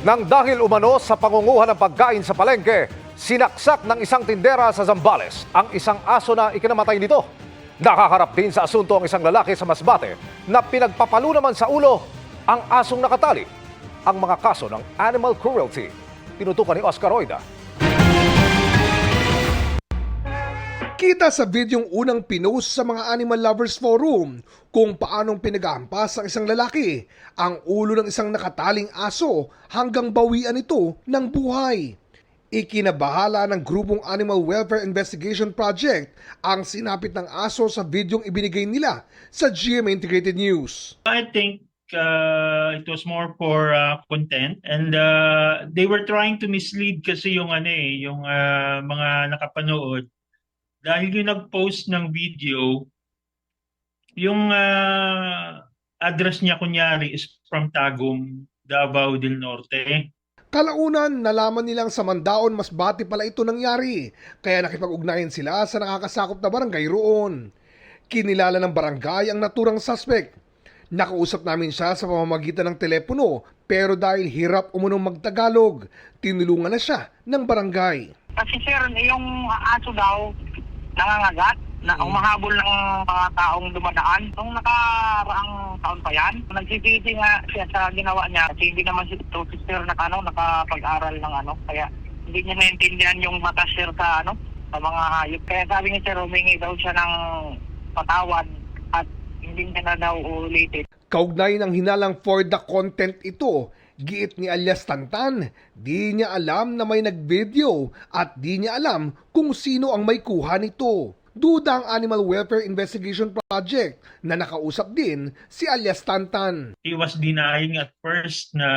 Nang dahil umano sa pangunguha ng pagkain sa palengke, sinaksak ng isang tindera sa Zambales ang isang aso na ikinamatay nito. Nakaharap din sa asunto ang isang lalaki sa Masbate na pinagpapalo naman sa ulo ang asong nakatali. Ang mga kaso ng animal cruelty, tinutukan ni Oscar Oida. Kita sa videong unang pinost sa mga Animal Lovers Forum kung paanong pinaghahampas ang isang lalaki ang ulo ng isang nakataling aso hanggang bawian ito ng buhay. Ikinabahala ng grupong Animal Welfare Investigation Project ang sinapit ng aso sa videong ibinigay nila sa GMA Integrated News. I think it was more for content, and they were trying to mislead kasi yung mga nakapanood. Dahil yung nag-post ng video, yung address niya kunyari is from Tagum, Davao del Norte. Kalaunan, nalaman nilang sa Mandaon Masbate pala ito nangyari, kaya nakipag-ugnayan sila sa nakakasakop na barangay roon. Kinilala ng barangay ang naturang suspect. Nakausap namin siya sa pamamagitan ng telepono, pero dahil hirap umunong magtagalog, tinulungan na siya ng barangay. Kasi sir, yung aso daw, nangangagat, na umahabol ng mga taong dumadaan. Nung nakaraang taon pa yan, nagsisisi nga siya sa ginawa niya. Kasi hindi naman si sister nakapag-aral ng kaya hindi niya naintindihan yung mata sir sa mga hayop. Kaya sabi niya sir, humingi daw siya ng patawad at hindi niya na daw ulitin. Kaugnay ng hinalang for the content ito, giit ni alias Tantan, di niya alam na may nag-video at di niya alam kung sino ang may kuha nito. Duda ang Animal Welfare Investigation Project na nakausap din si alias Tantan. He was denying at first na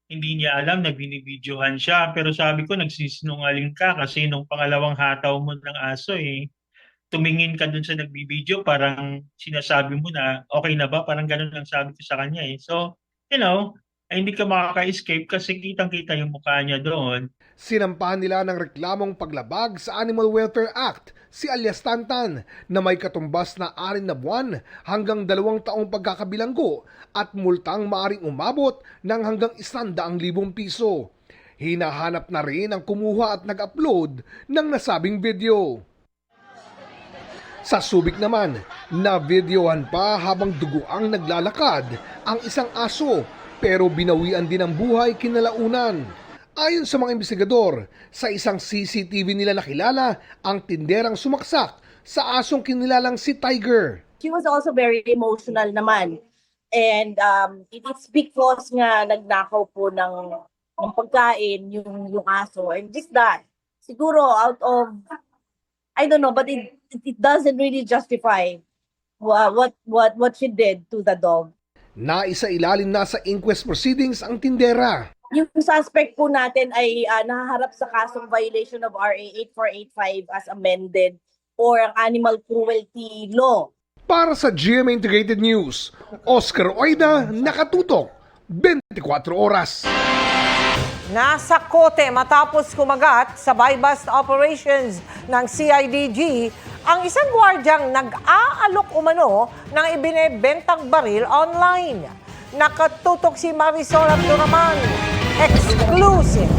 hindi niya alam na binibidyohan siya. Pero sabi ko, nagsisinungaling ka kasi nung pangalawang hataw mo ng aso tumingin ka dun sa nagbibideo, parang sinasabi mo na okay na ba? Parang ganun lang sabi ko sa kanya So, hindi ka makaka-escape kasi kitang-kita yung mukha niya doon. Sinampahan nila ng reklamong paglabag sa Animal Welfare Act si alias Tantan na may katumbas na 6 na buwan hanggang 2 taong pagkakabilanggo at multang maaring umabot ng hanggang 100,000 piso. Hinahanap na rin ang kumuha at nag-upload ng nasabing video. Sa Subic naman, na-videohan pa habang duguang naglalakad ang isang aso pero binawian din ang buhay kinalaunan. Ayon sa mga investigador, sa isang CCTV nila nakilala ang tinderang sumaksak sa asong kinilalang si Tiger. She was also very emotional naman. And it is because nga nagnakaw po ng pagkain yung aso. And just that, siguro out of, I don't know, but it doesn't really justify what she did to the dog. Naisailalim na sa inquest proceedings ang tindera. Yung suspect po natin ay nahaharap sa kasong violation of RA 8485 as amended or ang animal cruelty law. Para sa GMA Integrated News, Oscar Oida, nakatutok, 24 oras. Nasa kote matapos kumagat sa buy-bust operations ng CIDG ang isang gwardyang nag-aalok umano ng ibinebentang baril online. Nakatutok si Marisol Abduraman. Exclusive.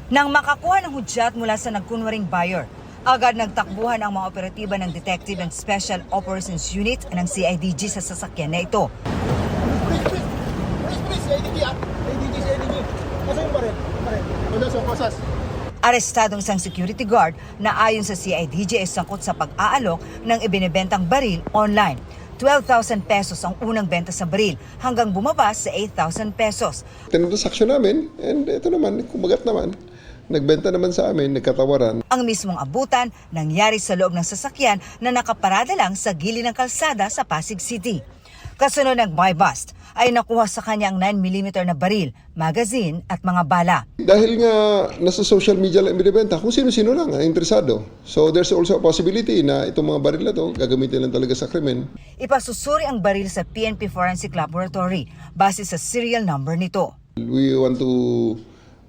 Nang makakuha ng hudyat mula sa nagkunwaring buyer, agad nagtakbuhan ang mga operatiba ng Detective and Special Operations Unit ng CIDG sa sasakyan na ito. Arestadong isang security guard na ayon sa CIDG ay sangkot sa pag-aalok ng ibinebentang baril online. 12,000 pesos ang unang benta sa baril hanggang bumaba sa 8,000 pesos. Tinatransaksyon namin and ito naman, kumagat naman. Nagbenta naman sa amin, nagkatawaran. Ang mismong abutan nangyari sa loob ng sasakyan na nakaparada lang sa gilid ng kalsada sa Pasig City. Kasunod ng buy-bust ay nakuha sa kanya ang 9mm na baril, magazine at mga bala. Dahil nga nasa social media lang binibenta, kung sino-sino lang ang interesado. So there's also a possibility na itong mga baril na to gagamitin lang talaga sa krimen. Ipasusuri ang baril sa PNP Forensic Laboratory base sa serial number nito. We want to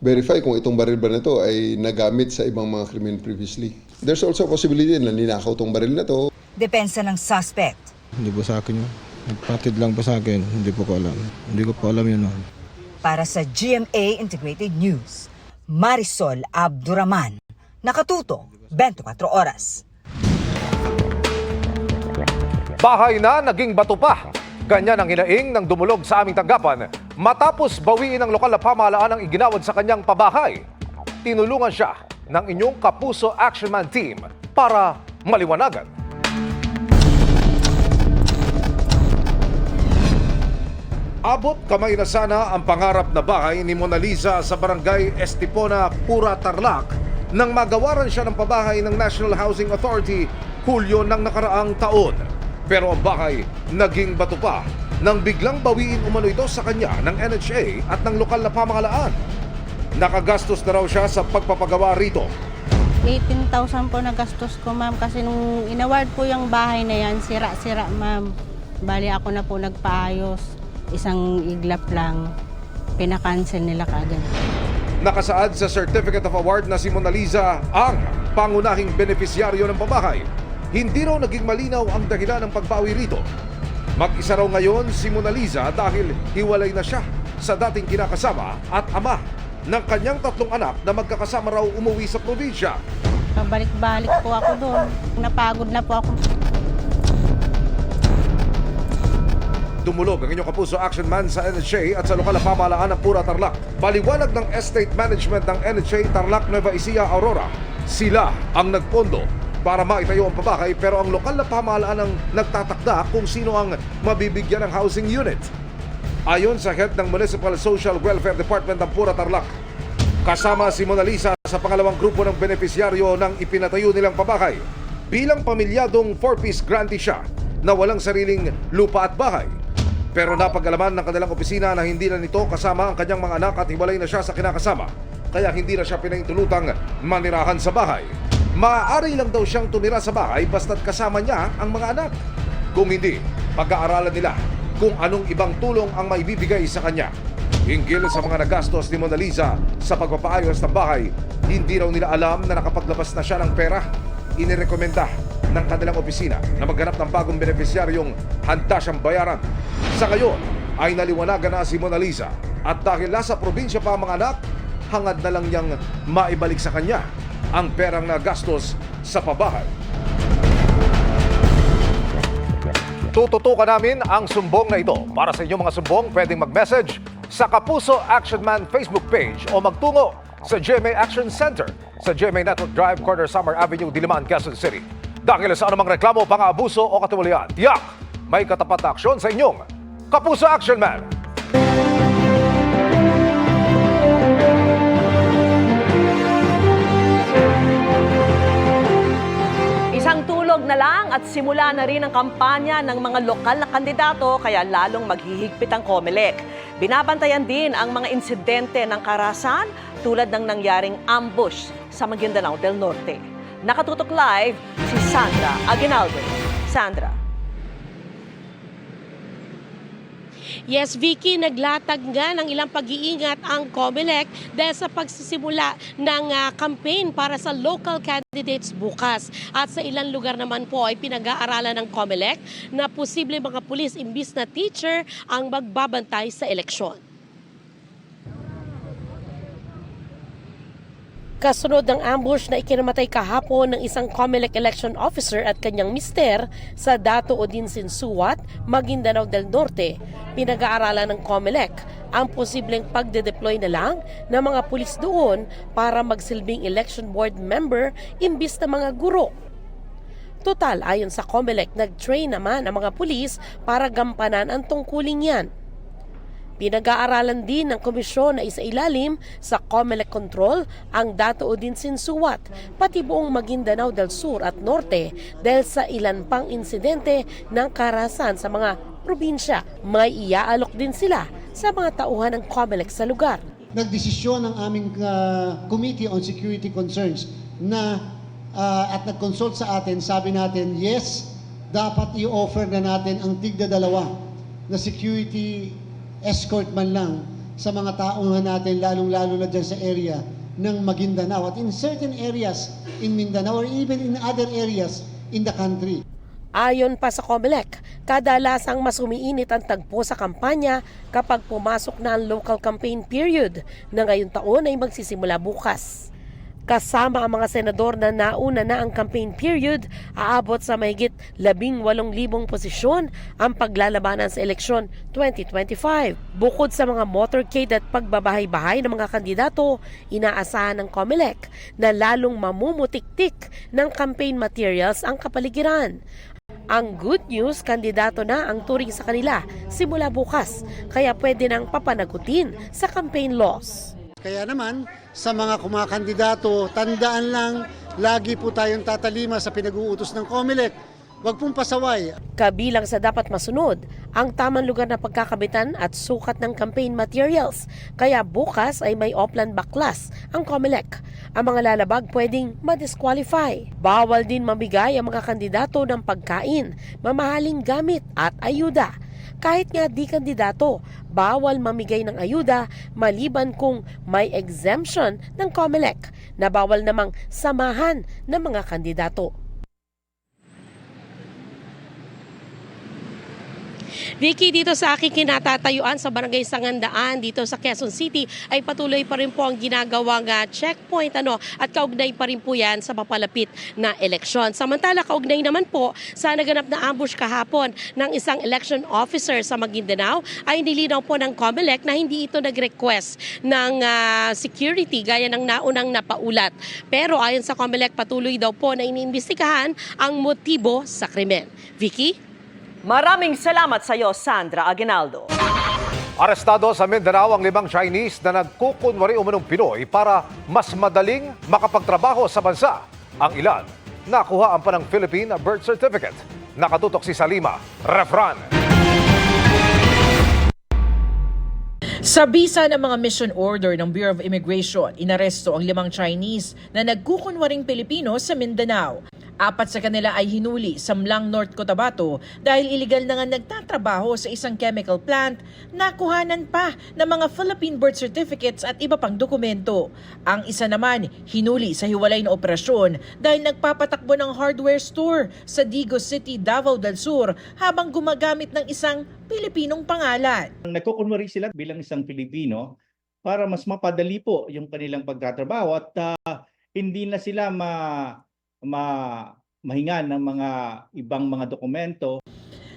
verify kung itong baril ba na to ay nagamit sa ibang mga krimen previously. There's also a possibility na ninakaw itong baril na to. Depensa ng suspect. Hindi po sa akin yun. Nagpatid lang po sa akin, hindi po ko alam. Hindi ko po alam yun. Para sa GMA Integrated News, Marisol Abduraman, nakatuto 24 oras. Bahay na naging bato pa. Ganyan ang hinaing ng dumulog sa aming tanggapan matapos bawiin ng lokal na pamahalaan ang iginawad sa kanyang pabahay. Tinulungan siya ng inyong Kapuso Action Man team para maliwanagan. Abot kamay na sana ang pangarap na bahay ni Mona Lisa sa barangay Estipona, Pura, Tarlac nang magawaran siya ng pabahay ng National Housing Authority Hulyo ng nakaraang taon. Pero ang bahay naging bato pa nang biglang bawiin umano ito sa kanya ng NHA at ng lokal na pamahalaan. Nakagastos na raw siya sa pagpapagawa rito. 18,000 po nagastos ko, ma'am, kasi nung inaward po yung bahay na yan, sira-sira, ma'am. Bali ako na po nagpaayos. Isang iglap lang, pinakancel nila kaagad. Nakasaad sa Certificate of Award na si Mona Lisa ang pangunahing benepisyaryo ng pabahay. Hindi raw naging malinaw ang dahilan ng pagbawi rito. Mag-isa raw ngayon si Mona Lisa dahil hiwalay na siya sa dating kinakasama at ama ng kanyang 3 anak na magkakasama raw umuwi sa probinsya. Pabalik-balik po ako doon. Napagod na po ako. Dumulog ang inyong Kapuso Action Man sa NHA at sa lokal na pamahalaan ng Pura, Tarlac. Paliwanag ng Estate Management ng NHA Tarlac, Nueva Ecija, Aurora. Sila ang nagpondo para maitayo ang pabahay pero ang lokal na pamahalaan ang nagtatakda kung sino ang mabibigyan ng housing unit. Ayon sa head ng Municipal Social Welfare Department ng Pura, Tarlac, kasama si Mona Lisa sa pangalawang grupo ng benepisyaryo ng ipinatayo nilang pabahay. Bilang pamilyadong 4-piece grantee siya na walang sariling lupa at bahay. Pero napag-alaman ng kanilang opisina na hindi na nito kasama ang kanyang mga anak at hiwalay na siya sa kinakasama. Kaya hindi na siya pinaintulutang manirahan sa bahay. Maaari lang daw siyang tumira sa bahay basta't kasama niya ang mga anak. Kung hindi, pag-aaralan nila kung anong ibang tulong ang maibibigay sa kanya. Hinggil sa mga nagastos ni Mona Lisa sa pagpapaayos ng bahay, hindi raw nila alam na nakapaglabas na siya ng pera. Inirekomenda ng kanilang opisina na maghanap ng bagong benepisyaryong handa siyang bayaran. Sa ngayon ay naliwanagan na si Mona Lisa at dahil nasa probinsya pa ang mga anak, hangad na lang niyang maibalik sa kanya ang perang nagastos sa pabahay. Tututukan namin ang sumbong na ito. Para sa inyong mga sumbong, pwedeng mag-message sa Kapuso Action Man Facebook page o magtungo sa GMA Action Center sa GMA Network Drive, Corner Summer Avenue, Diliman, Quezon City. Dahil sa anumang reklamo, pang-aabuso o katiwalian, tiyak may katapat na aksyon sa inyong Kapuso Action Man. Isang tulog na lang at simula na rin ang kampanya ng mga lokal na kandidato kaya lalong maghihigpit ang COMELEC. Binabantayan din ang mga insidente ng karahasan tulad ng nangyaring ambush sa Maguindanao del Norte. Nakatutok live si Sandra Aguinaldo. Sandra. Yes, Vicky, naglatag nga ng ilang pag-iingat ang COMELEC dahil sa pagsisimula ng campaign para sa local candidates bukas. At sa ilang lugar naman po ay pinag-aaralan ng COMELEC na posible mga pulis imbis na teacher ang magbabantay sa eleksyon. Kasunod ng ambush na ikinamatay kahapon ng isang COMELEC election officer at kanyang mister sa Dato Odinsin Suwat, Maguindanao del Norte, pinag-aaralan ng COMELEC ang posibleng pagde-deploy na lang ng mga pulis doon para magsilbing election board member imbis na mga guro. Total, ayon sa COMELEC, nag-train naman ang mga pulis para gampanan ang tungkuling yan. Pinag-aaralan din ng komisyon na isailalim sa COMELEC control ang Dato Odinsin Suwat, pati buong Maguindanao del Sur at Norte dahil sa ilan pang insidente ng karahasan sa mga probinsya. May iaalok din sila sa mga tauhan ng COMELEC sa lugar. Nagdesisyon ang aming Committee on Security Concerns na at nag-consult sa atin, sabi natin, yes, dapat i-offer na natin ang tigda-dalawa na security escort man lang sa mga tauhan natin, lalong-lalo na dyan sa area ng Maguindanao at in certain areas in Mindanao or even in other areas in the country. Ayon pa sa COMELEC, kadalasang mas umiinit ang tagpo sa kampanya kapag pumasok na ang local campaign period na ngayong taon ay magsisimula bukas. Kasama ang mga senador na nauna na ang campaign period, aabot sa mahigit 18,000 posisyon ang paglalabanan sa eleksyon 2025. Bukod sa mga motorcade at pagbabahay-bahay ng mga kandidato, inaasahan ng COMELEC na lalong mamumutik-tik ng campaign materials ang kapaligiran. Ang good news, kandidato na ang turing sa kanila simula bukas, kaya pwede nang papanagutin sa campaign laws. Kaya naman, sa mga kumakandidato, tandaan lang, lagi po tayong tatalima sa pinag-uutos ng COMELEC. Huwag pong pasaway. Kabilang sa dapat masunod, ang tamang lugar na pagkakabitan at sukat ng campaign materials. Kaya bukas ay may Oplan Baklas ang COMELEC. Ang mga lalabag pwedeng ma-disqualify. Bawal din mamigay ang mga kandidato ng pagkain, mamahaling gamit at ayuda. Kahit nga di kandidato, bawal mamigay ng ayuda maliban kung may exemption ng COMELEC na bawal namang samahan ng mga kandidato. Vicky, dito sa aking kinatatayuan sa Barangay Sangandaan dito sa Quezon City ay patuloy pa rin po ang ginagawang checkpoint at kaugnay pa rin po yan sa papalapit na eleksyon. Samantala, kaugnay naman po sa naganap na ambush kahapon ng isang election officer sa Maguindanao ay nilinaw po ng COMELEC na hindi ito nag-request ng security gaya ng naunang napaulat. Pero ayon sa COMELEC, patuloy daw po na iniimbestigahan ang motibo sa krimen. Vicky? Maraming salamat sa iyo, Sandra Aguinaldo. Arestado sa Mindanao ang 5 Chinese na nagkukunwari umunong Pinoy para mas madaling makapagtrabaho sa bansa. Ang ilan, nakuha ang panang Philippine birth certificate. Nakatutok si Salima Refran. Sa bisa ng mga mission order ng Bureau of Immigration, inaresto ang 5 Chinese na nagkukunwaring Pilipino sa Mindanao. 4 sa kanila ay hinuli sa Mlang, North Cotabato dahil iligal na nga nagtatrabaho sa isang chemical plant, nakuhanan pa ng mga Philippine birth certificates at iba pang dokumento. Ang isa naman, hinuli sa hiwalay na operasyon dahil nagpapatakbo ng hardware store sa Digos City, Davao del Sur habang gumagamit ng isang Pilipinong pangalan. Nagkukunwari sila bilang isang Pilipino para mas mapadali po yung kanilang pagtatrabaho at hindi na sila mahingan ng mga ibang mga dokumento.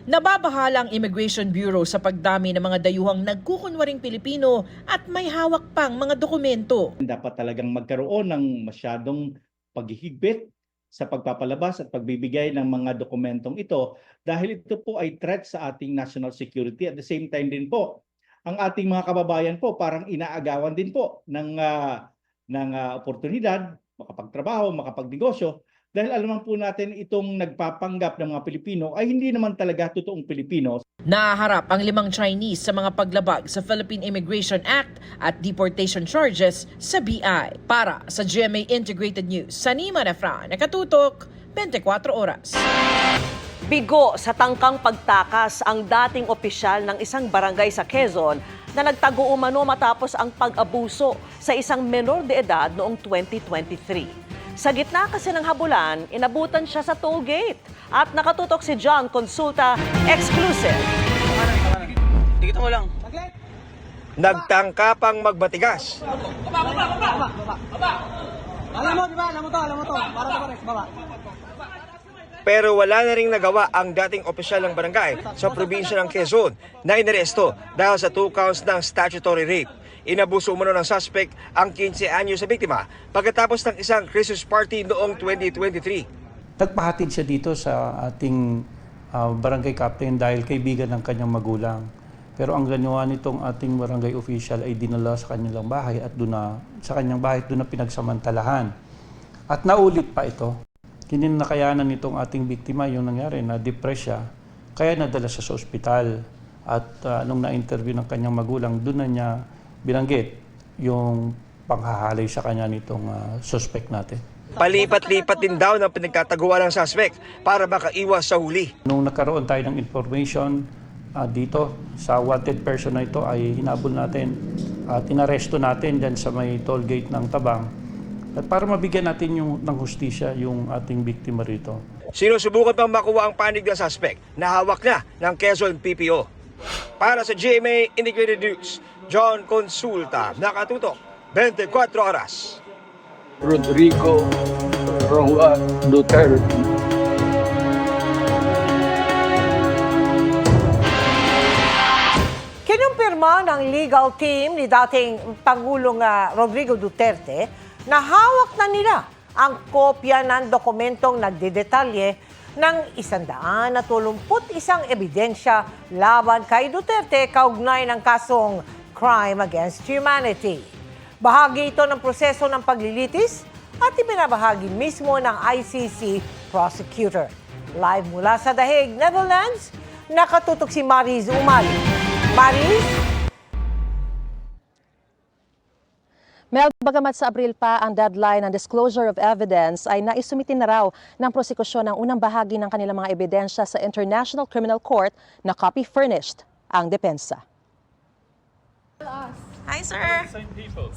Nababahala ang Immigration Bureau sa pagdami ng mga dayuhang nagkukunwaring Pilipino at may hawak pang mga dokumento. Dapat talagang magkaroon ng masyadong paghihigpit sa pagpapalabas at pagbibigay ng mga dokumentong ito dahil ito po ay threat sa ating national security. At the same time din po, ang ating mga kababayan po parang inaagawan din po ng oportunidad, makapagtrabaho, makapagnegosyo. Dahil alam po natin itong nagpapanggap ng mga Pilipino ay hindi naman talaga totoong Pilipino. Nahaharap ang 5 Chinese sa mga paglabag sa Philippine Immigration Act at deportation charges sa BI. Para sa GMA Integrated News, Salima Refran, nakatutok 24 oras. Bigo sa tangkang pagtakas ang dating opisyal ng isang barangay sa Quezon na nagtago umano matapos ang pag-abuso sa isang menor de edad noong 2023. Sa gitna kasi ng habulan, inabutan siya sa toll gate. At nakatutok si John Consulta, exclusive. Dikit mo lang. Nagtangka pang magbatigas. Alam mo, di ba? Alam mo to. Para sa pares, baba. Pero wala na ring nagawa ang dating opisyal ng barangay sa probinsya ng Quezon na inaresto dahil sa 2 counts ng statutory rape. Inabuso umano ng suspect ang 15 anyo sa biktima pagkatapos ng isang Christmas party noong 2023. Nagpahatid siya dito sa ating barangay captain dahil kaibigan ng kanyang magulang. Pero ang ginawa nitong ating barangay official ay dinala sa kanilang bahay at doon na pinagsamantalahan. At naulit pa ito. Kinakayanan nitong ating biktima yung nangyari na depress siya, kaya nadala siya sa ospital. At nung na-interview ng kanyang magulang, doon na niya binanggit yung panghahalay sa kanya nitong suspect natin. Palipat-lipat din daw ng pinagkataguan ng suspect para makaiwas sa huli. Nung nagkaroon tayo ng information dito sa wanted person na ito ay hinabol natin at inaresto natin dyan sa may toll gate ng Tabang At para mabigyan natin ng hustisya yung ating biktima rito. Sinusubukan pang makuha ang panig ng suspect na hawak na ng Quezon PPO. Para sa GMA Integrated News, John Consulta, nakatutok 24 oras. Rodrigo Roa Duterte. Kinumpirma ng legal team ni dating Pangulong Rodrigo Duterte na hawak na nila ang kopya ng dokumentong nagdedetalye ng 131 ebidensya laban kay Duterte kaugnay ng kasong Crime Against Humanity. Bahagi ito ng proseso ng paglilitis at ibinabahagi mismo ng ICC prosecutor. Live mula sa The Hague, Netherlands, nakatutok si Mariz Umali. Mariz? Mel, bagamat sa Abril pa ang deadline ng disclosure of evidence, ay naisumitin na raw ng prosekusyon ang unang bahagi ng kanilang mga ebidensya sa International Criminal Court na copy furnished ang depensa. Hi, sir. Same people.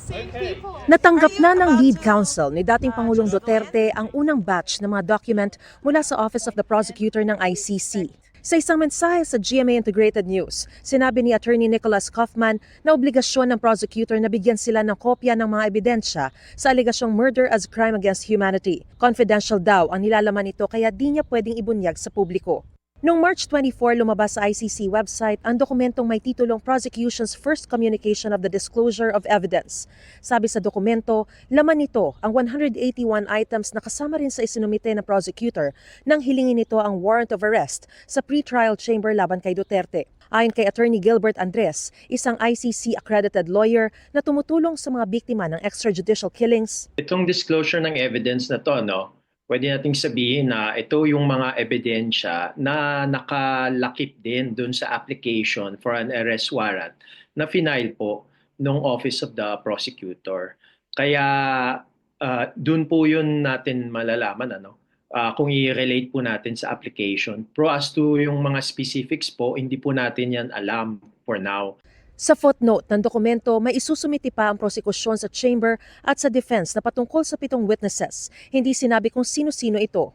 Natanggap na ng lead counsel ni dating Pangulong Duterte ang unang batch ng mga document mula sa Office of the Prosecutor ng ICC. Sa isang mensahe sa GMA Integrated News, sinabi ni Attorney Nicholas Kaufman na obligasyon ng prosecutor na bigyan sila ng kopya ng mga ebidensya sa alegasyong murder as crime against humanity. Confidential daw ang nilalaman nito kaya di niya pwedeng ibunyag sa publiko. Noong March 24, lumabas sa ICC website ang dokumentong may titulong Prosecution's First Communication of the Disclosure of Evidence. Sabi sa dokumento, laman nito ang 181 items na kasama rin sa isinumite ng prosecutor nang hilingin nito ang warrant of arrest sa pre-trial chamber laban kay Duterte. Ayon kay Attorney Gilbert Andres, isang ICC-accredited lawyer na tumutulong sa mga biktima ng extrajudicial killings. Itong disclosure ng evidence na to, pwede nating sabihin na ito yung mga ebidensya na nakalakip din dun sa application for an arrest warrant na final po ng Office of the Prosecutor. Kaya dun po yun natin malalaman kung i-relate po natin sa application. Pero as to yung mga specifics po, hindi po natin yan alam for now. Sa footnote ng dokumento, may isusumiti pa ang prosekusyon sa chamber at sa defense na patungkol sa 7 witnesses. Hindi sinabi kung sino-sino ito.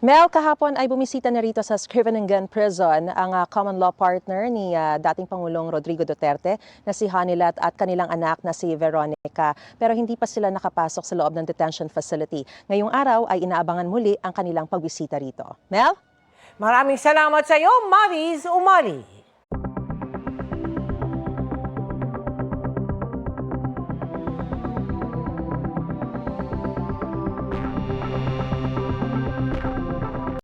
Mel, kahapon ay bumisita na rito sa Scriveningen Prison ang common law partner ni dating Pangulong Rodrigo Duterte na si Hanilat at kanilang anak na si Veronica. Pero hindi pa sila nakapasok sa loob ng detention facility. Ngayong araw ay inaabangan muli ang kanilang pagbisita rito. Mel? Maraming salamat sa iyo, Mariz Umali.